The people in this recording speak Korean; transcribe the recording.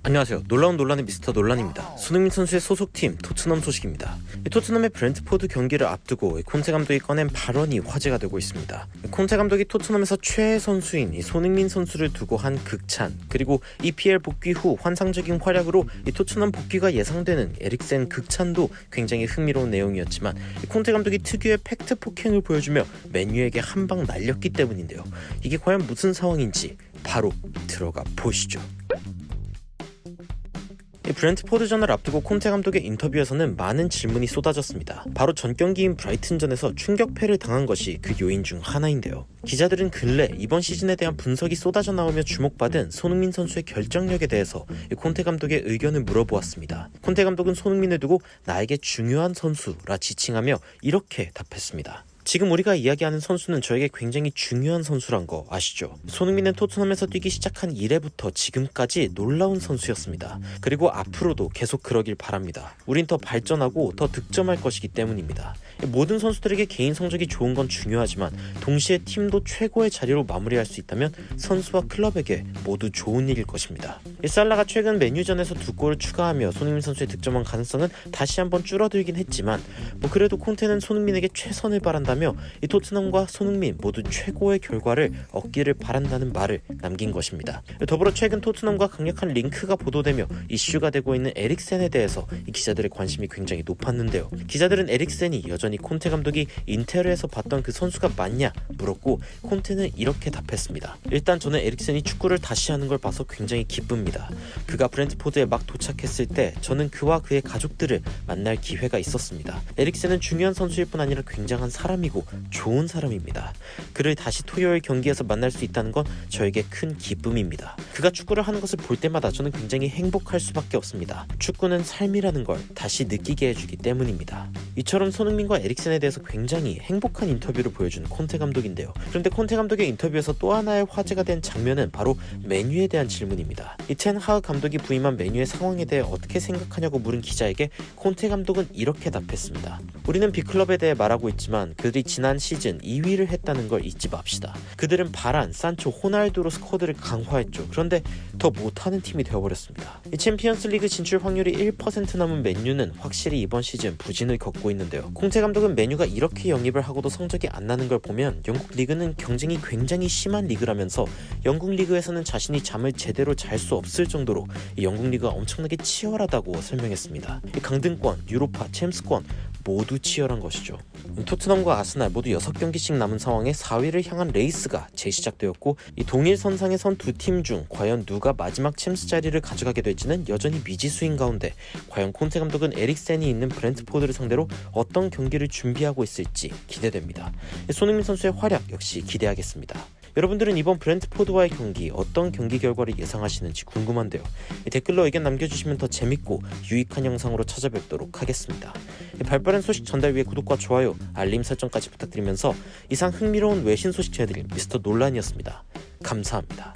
안녕하세요. 놀라운 논란의 미스터 논란입니다. 손흥민 선수의 소속팀 토트넘 소식입니다. 토트넘의 브렌트포드 경기를 앞두고 콘테 감독이 꺼낸 발언이 화제가 되고 있습니다. 콘테 감독이 토트넘에서 최애 선수인 손흥민 선수를 두고 한 극찬, 그리고 EPL 복귀 후 환상적인 활약으로 토트넘 복귀가 예상되는 에릭센 극찬도 굉장히 흥미로운 내용이었지만 콘테 감독이 특유의 팩트 폭행을 보여주며 맨유에게 한 방 날렸기 때문인데요. 이게 과연 무슨 상황인지 바로 들어가 보시죠. 브렌트포드전을 앞두고 콘테 감독의 인터뷰에서는 많은 질문이 쏟아졌습니다. 바로 전 경기인 브라이튼전에서 충격패를 당한 것이 그 요인 중 하나인데요. 기자들은 근래 이번 시즌에 대한 분석이 쏟아져 나오며 주목받은 손흥민 선수의 결정력에 대해서 콘테 감독의 의견을 물어보았습니다. 콘테 감독은 손흥민을 두고 나에게 중요한 선수라 지칭하며 이렇게 답했습니다. 지금 우리가 이야기하는 선수는 저에게 굉장히 중요한 선수란 거 아시죠? 손흥민은 토트넘에서 뛰기 시작한 이래부터 지금까지 놀라운 선수였습니다. 그리고 앞으로도 계속 그러길 바랍니다. 우린 더 발전하고 더 득점할 것이기 때문입니다. 모든 선수들에게 개인 성적이 좋은 건 중요하지만 동시에 팀도 최고의 자리로 마무리할 수 있다면 선수와 클럽에게 모두 좋은 일일 것입니다. 살라가 최근 맨유전에서 2골을 추가하며 손흥민 선수의 득점왕 가능성은 다시 한번 줄어들긴 했지만 그래도 콘테는 손흥민에게 최선을 바란다며 이 토트넘과 손흥민 모두 최고의 결과를 얻기를 바란다는 말을 남긴 것입니다. 더불어 최근 토트넘과 강력한 링크가 보도되며 이슈가 되고 있는 에릭센에 대해서 이 기자들의 관심이 굉장히 높았는데요. 기자들은 에릭센이 여전히 콘테 감독이 인테르에서 봤던 그 선수가 맞냐 물었고 콘테는 이렇게 답했습니다. 일단 저는 에릭센이 축구를 다시 하는 걸 봐서 굉장히 기쁩니다. 그가 브렌트포드에 막 도착했을 때 저는 그와 그의 가족들을 만날 기회가 있었습니다. 에릭센은 중요한 선수일 뿐 아니라 굉장한 사람이고 좋은 사람입니다. 그를 다시 토요일 경기에서 만날 수 있다는 건 저에게 큰 기쁨입니다. 그가 축구를 하는 것을 볼 때마다 저는 굉장히 행복할 수밖에 없습니다. 축구는 삶이라는 걸 다시 느끼게 해주기 때문입니다. 이처럼 손흥민과 에릭센에 대해서 굉장히 행복한 인터뷰를 보여준 콘테 감독인데요. 그런데 콘테 감독의 인터뷰에서 또 하나의 화제가 된 장면은 바로 맨유에 대한 질문입니다. 이 텐 하그 감독이 부임한 맨유의 상황에 대해 어떻게 생각하냐고 물은 기자에게 콘테 감독은 이렇게 답했습니다. 우리는 빅클럽에 대해 말하고 있지만 그들이 지난 시즌 2위를 했다는 걸 잊지 맙시다. 그들은 바란, 산초, 호날두로 스쿼드를 강화했죠. 그런데 더 못하는 팀이 되어버렸습니다. 이 챔피언스 리그 진출 확률이 1% 남은 맨유는 확실히 이번 시즌 부진을 겪고 있는데요. 콘테 감독은 맨유가 이렇게 영입을 하고도 성적이 안 나는 걸 보면 영국 리그는 경쟁이 굉장히 심한 리그라면서 영국 리그에서는 자신이 잠을 제대로 잘 수 없을 정도로 이 영국 리그가 엄청나게 치열하다고 설명했습니다. 이 강등권, 유로파, 챔스권 모두 치열한 것이죠. 토트넘과 아스날 모두 6경기씩 남은 상황에 4위를 향한 레이스가 재시작되었고 이 동일 선상에 선 두 팀 중 과연 누가 마지막 챔스 자리를 가져가게 될지는 여전히 미지수인 가운데 과연 콘테 감독은 에릭센이 있는 브렌트포드를 상대로 어떤 경기를 준비하고 있을지 기대됩니다. 손흥민 선수의 활약 역시 기대하겠습니다. 여러분들은 이번 브렌트포드와의 경기 어떤 경기 결과를 예상하시는지 궁금한데요. 댓글로 의견 남겨주시면 더 재밌고 유익한 영상으로 찾아뵙도록 하겠습니다. 발빠른 소식 전달 위해 구독과 좋아요, 알림 설정까지 부탁드리면서 이상 흥미로운 외신 소식 전해드린 미스터 논란이었습니다. 감사합니다.